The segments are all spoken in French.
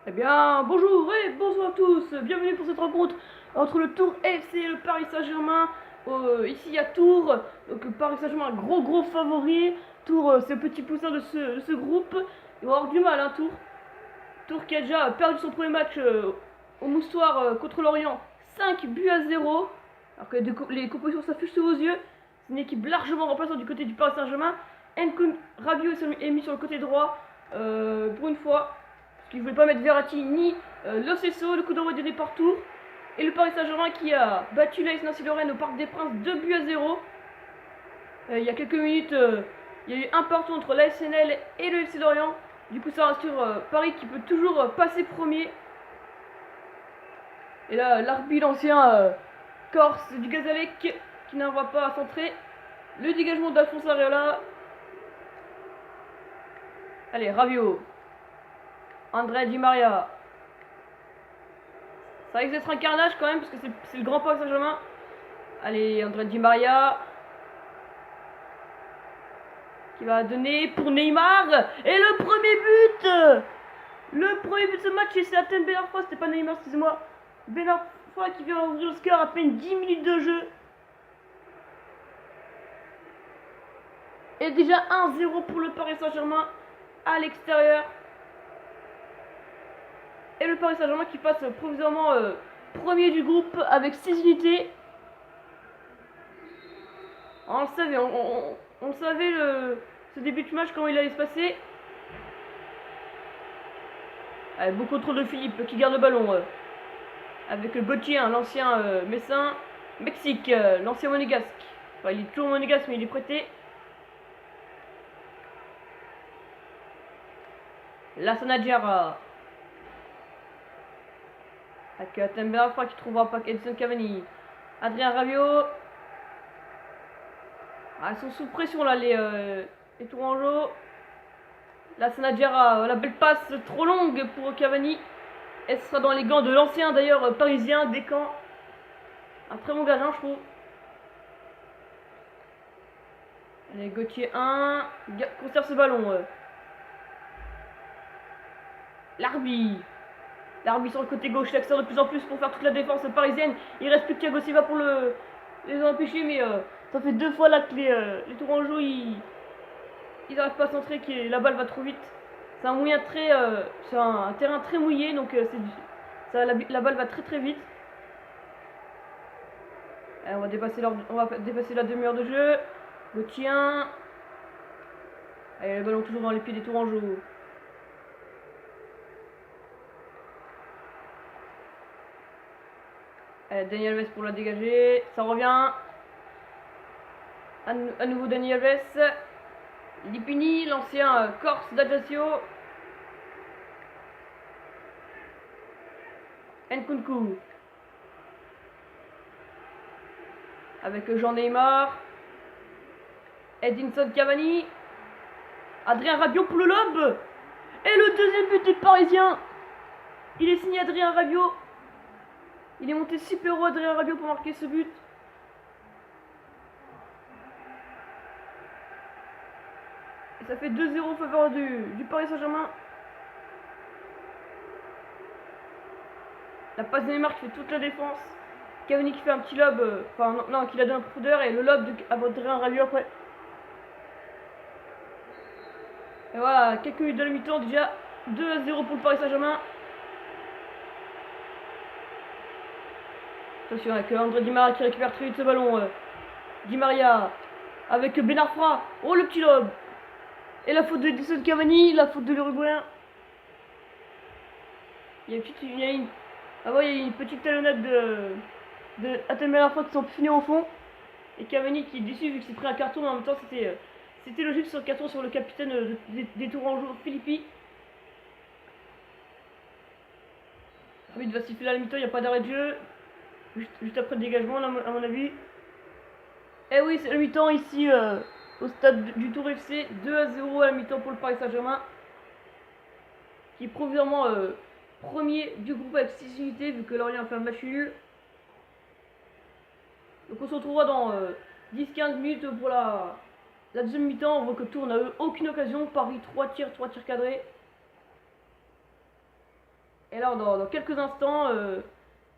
Eh bien, bonjour et bonsoir à tous. Bienvenue pour cette rencontre entre le Tours FC et le Paris Saint-Germain. Ici à Tours, donc le Paris Saint-Germain, gros favori. Tours, c'est le petit poussin de ce groupe. Il va avoir du mal, hein, Tours. Tours qui a déjà perdu son premier match au Moustoir contre l'Orient, 5 buts à 0. Alors que les compositions s'affichent sous vos yeux. C'est une équipe largement remplaçante du côté du Paris Saint-Germain. Nkoun Rabiot est mis sur le côté droit pour une fois. Qui ne voulait pas mettre Verratti ni Lo Celso, le coup d'envoi dirigé par Tours. Et le Paris Saint-Germain qui a battu l'AS Nancy-Lorraine au Parc des Princes 2 buts à 0. Il y a quelques minutes, il y a eu un partout entre l'ASNL et le FC Lorient. Du coup, ça rassure Paris qui peut toujours passer premier. Et là, l'arbitre ancien Corse du Gazalec qui n'envoie pas à centrer. Le dégagement d'Alphonse Areola. Allez, Rabiot. André Di Maria. Ça risque d'être un carnage quand même parce que c'est le grand Paris Saint-Germain. Allez, André Di Maria. Qui va donner pour Neymar. Et le premier but. Le premier but de ce match, c'est Atem Ben Arfa. C'était pas Neymar, excusez-moi. Ben Arfa qui vient ouvrir le score à peine 10 minutes de jeu. Et déjà 1-0 pour le Paris Saint-Germain à l'extérieur. Et le Paris Saint-Germain qui passe provisoirement premier du groupe avec 6 unités. On le savait, on savait ce début de match comment il allait se passer. Allez, beau contrôle de Philippe qui garde le ballon. Avec Gauthier, l'ancien Messin. Mexique, l'ancien monégasque. Enfin, il est toujours monégasque mais il est prêté. Lassana Diarra. Avec Temberafra qui trouvera pas Edson Cavani. Adrien Rabiot. Ah, ils sont sous pression là les Tourangeaux. Lassana Diarra, la belle passe trop longue pour Cavani. Elle sera dans les gants de l'ancien d'ailleurs parisien Descamps. Un très bon gardien je trouve. Allez, Gauthier 1. Conserve ce ballon. L'arbitre sur le côté gauche, il accélère de plus en plus pour faire toute la défense parisienne. Il reste plus que Thiago Silva pour les empêcher, mais ça fait 2 fois là que les Tourangeaux ils n'arrivent pas à centrer, que la balle va trop vite. C'est un moyen c'est un terrain très mouillé, donc la balle va très vite. Allez, on va dépasser la demi-heure de jeu. Le tien. Allez, le ballon toujours dans les pieds des Tourangeaux. Allez, Daniel Alves pour la dégager. Ça revient. À nouveau Daniel Alves. Lipini, l'ancien Corse d'Ajaccio. Nkunku. Avec Jean Neymar. Edinson Cavani. Adrien Rabiot pour le lob. Et le deuxième but du Parisien. Il est signé Adrien Rabiot. Il est monté super haut Adrien Rabiot pour marquer ce but. Et ça fait 2-0 en faveur du Paris Saint-Germain. La passe de Neymar qui fait toute la défense. Cavani qui fait un petit lob. Enfin non, qui la donne en profondeur. Et le lob d'Adrien Rabiot après. Et voilà, quelques minutes de la mi-temps déjà. 2-0 pour le Paris Saint-Germain. Attention avec André Di Maria qui récupère très vite ce ballon. Di Maria avec Ben Arfa. Oh le petit lob. Et la faute de Edinson Cavani, la faute de l'Uruguayen. Il y a une petite talonnade de Atem Ben Arfa qui sont finis au fond. Et Cavani qui est déçu vu qu'il s'est pris un carton, mais en même temps c'était logique sur le carton sur le capitaine des Tourangeaux, Philippi. Arbitre va siffler à la mi-temps, il n'y a pas d'arrêt de jeu. Juste après le dégagement, à mon avis. Et oui, c'est la mi-temps ici au stade du Tour FC. 2-0 à la mi-temps pour le Paris Saint-Germain. Qui est provisoirement premier du groupe avec 6 unités, vu que Lorient a fait un match nul. Donc on se retrouvera dans 10-15 minutes pour la deuxième mi-temps. On voit que Tours n'a eu aucune occasion. Paris 3 tirs cadrés. Et alors dans quelques instants,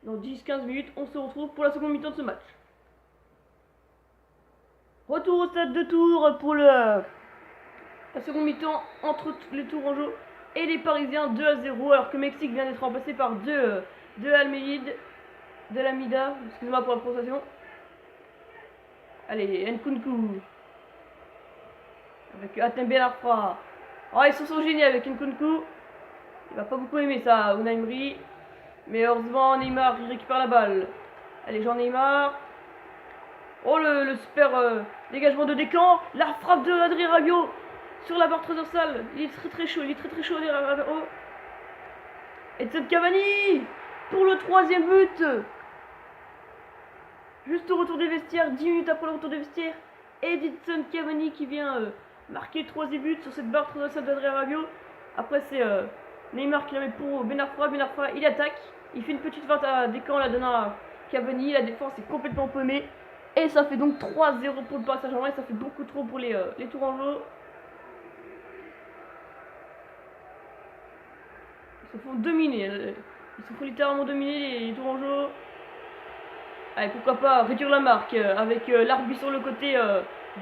dans 10-15 minutes, on se retrouve pour la seconde mi-temps de ce match. Retour au stade de Tours pour la seconde mi-temps entre les Tourangeaux et les Parisiens, 2-0, alors que Mexique vient d'être remplacé par de Almeida, excusez-moi pour la prononciation. Allez, Nkunku avec Hatem Ben Arfa. Oh, ils sont géniaux avec Nkunku. Il va pas beaucoup aimer ça, Unai Emery. Mais heureusement, Neymar il récupère la balle. Allez, Jean Neymar. Oh, le super dégagement de Descamps. La frappe de Adrien Rabiot sur la barre transversale. Il est très chaud, Adrien Rabiot. Edson Cavani pour le 3e but. Juste au retour des vestiaires, 10 minutes après le retour des vestiaires. Edson Cavani qui vient marquer le 3e but sur cette barre transversale d'Adrien Rabiot. Après, c'est Neymar qui la met pour Ben Arfa. Ben Arfa, il attaque. Il fait une petite feinte à Descamps, la donne à Cavani. La défense est complètement paumée. Et ça fait donc 3-0 pour le Paris Saint-Germain. Et ça fait beaucoup trop pour les Tourangeaux. Ils se font dominer. Ils se font littéralement dominer, les Tourangeaux. Allez, pourquoi pas réduire la marque avec l'arbitre sur le côté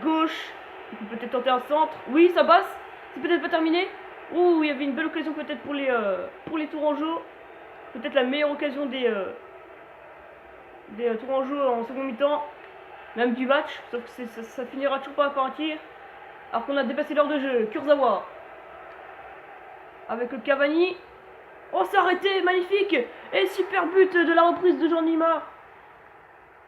gauche. Il peut peut-être tenter un centre. Oui, ça passe. C'est peut-être pas terminé. Ouh, il y avait une belle occasion peut-être pour les Tourangeaux. Peut-être la meilleure occasion des Tourangeaux en seconde mi-temps. Même du match. Sauf que ça finira toujours pas par un tir. Alors qu'on a dépassé l'heure de jeu. Kurzawa. Avec le Cavani. Oh, c'est arrêté. Magnifique. Et super but de la reprise de Jean Neymar.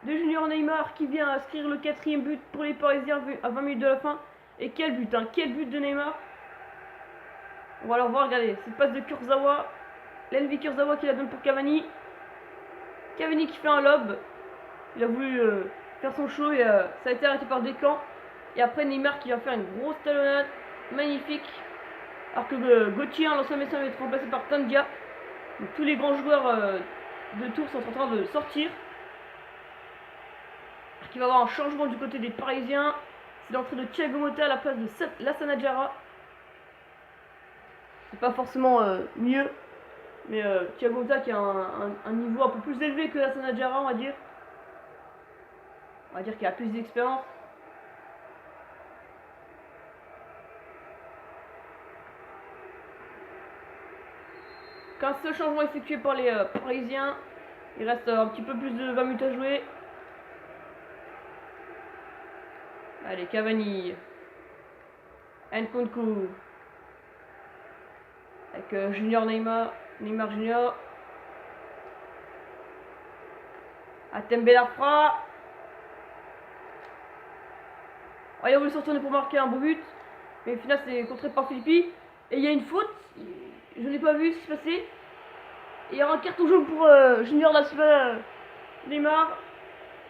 De Junior Neymar qui vient inscrire le 4e but pour les Parisiens à 20 minutes de la fin. Et quel but, hein. Quel but de Neymar. On va alors voir, regardez, cette passe de Kurzawa. L'Envy Kurzawa qui la donne pour Cavani. Cavani qui fait un lob. Il a voulu faire son show et ça a été arrêté par Descamps. Et après Neymar qui va faire une grosse talonnade. Magnifique. Alors que Gauthier, l'ancien médecin, va être remplacé par Tandia. Donc tous les grands joueurs de Tours sont en train de sortir. Alors qu'il va y avoir un changement du côté des Parisiens. C'est l'entrée de Thiago Motta à la place de Lassana Diarra. C'est pas forcément mieux. Mais Thiago Motta qui a un niveau un peu plus élevé que Lassana Diarra, on va dire. On va dire qu'il a plus d'expérience. Qu'un seul changement effectué par les Parisiens. Il reste un petit peu plus de 20 minutes à jouer. Allez, Cavani. Nkunku. Avec Junior Neymar. Neymar Junior. Hatem Ben Arfa. Oh, il a voulu se retourner pour marquer un beau but. Mais au final, c'est contré par Philippi. Et il y a une faute. Je n'ai pas vu ce qui se passait. Il y aura un carton jaune pour Junior Neymar.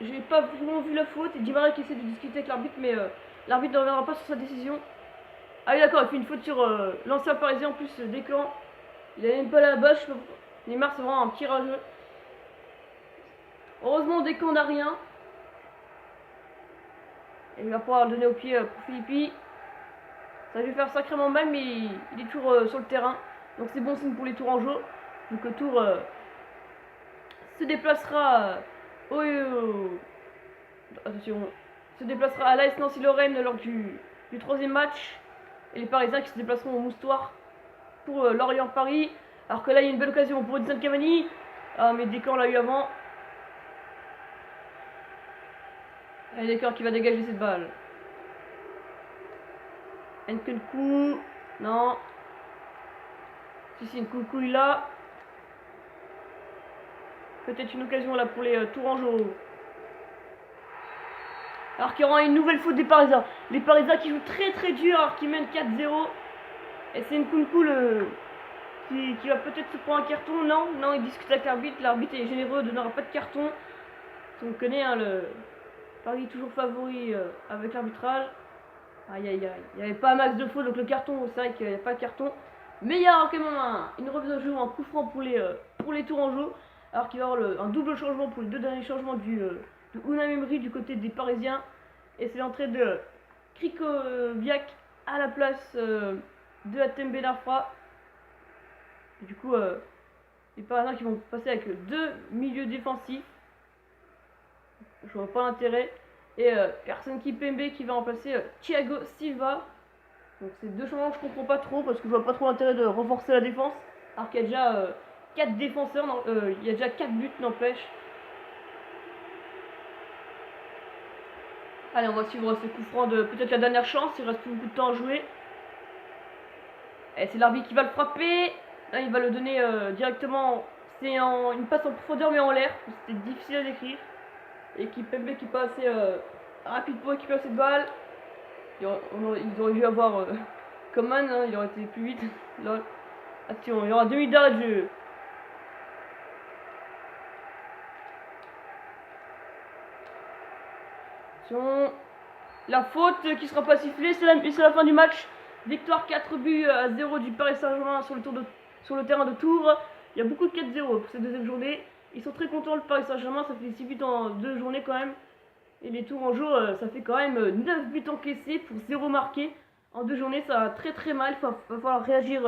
J'ai pas vraiment vu la faute. Et Di Maria qui essaie de discuter avec l'arbitre. Mais l'arbitre ne reviendra pas sur sa décision. Ah oui, d'accord, il fait une faute sur l'ancien parisien en plus Descamps. Il a même pas la bâche. Neymar, c'est vraiment un petit rageux. Heureusement, Descamps n'a rien. Et il va pouvoir le donner au pied pour Philippi. Ça va lui faire sacrément mal, mais il est toujours sur le terrain. Donc c'est bon signe pour les Tourangeaux. Donc Tours se déplacera attention, se déplacera à l'AS Nancy-Lorraine lors du 3e match. Et les Parisiens qui se déplaceront au Moustoir pour Lorient-Paris. Alors que là, il y a une belle occasion pour Edson Cavani. Ah, mais Descamps l'a eu avant. Et Descamps qui va dégager cette balle. Nkunku. Non. Si, Nkunku il est là. Peut-être une occasion là pour les Tourangeaux. Alors qu'il y aura une nouvelle faute des Parisiens. Les Parisiens qui jouent très dur alors qu'ils mènent 4-0. Et c'est Nkunku qui va peut-être se prendre un carton. Non, il discute avec l'arbitre. L'arbitre est généreux, ne donnera pas de carton. On connaît hein, le Paris toujours favori avec l'arbitrage. Aïe. Il n'y avait pas un max de fautes, donc le carton, c'est vrai qu'il n'y a pas de carton. Mais il y a quand même une remise en jeu, un coup franc pour les Tourangeaux. Alors qu'il va y avoir un double changement pour les 2 derniers changements de Unai Emery du côté des Parisiens. Et c'est l'entrée de Krikoviak à la place de Hatem Ben Arfa. Du coup, Les Parisiens qui vont passer avec 2 milieux défensifs. Je vois pas l'intérêt. Et Arsène Kimpembe qui va remplacer Thiago Silva. Donc c'est deux changements que je comprends pas trop parce que je vois pas trop l'intérêt de renforcer la défense. Alors qu'il y a déjà 4 défenseurs, il y a déjà 4 buts n'empêche. Allez, on va suivre ce coup franc de peut-être la dernière chance, il reste plus beaucoup de temps à jouer. Et c'est l'arbitre qui va le frapper. Là, il va le donner directement. C'est une passe en profondeur mais en l'air. C'était difficile à décrire. Et Kimpembe qui passe assez rapide pour récupérer cette balle. Ils auraient dû avoir Coman, hein, il aurait été plus vite. Là, attention, il y aura 2 minutes d'arrêt de jeu. Attention. La faute qui sera pas sifflée, c'est la fin du match. Victoire 4 buts à 0 du Paris Saint-Germain sur le terrain de Tours. Il y a beaucoup de 4-0 pour cette deuxième journée. Ils sont très contents, le Paris Saint-Germain. Ça fait 6 buts en 2 journées quand même. Et les Tourangeaux, ça fait quand même 9 buts encaissés pour 0 marqué. En 2 journées, ça va très très mal. Il va falloir réagir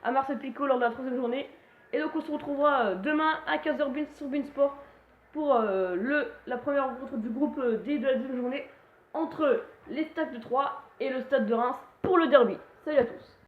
à Marcel Picot lors de la 3e journée. Et donc on se retrouvera demain à 15h sur Beansport pour la première rencontre du groupe D de la 2e journée entre les Stades de Troyes et le Stade de Reims pour le derby. Salut à tous.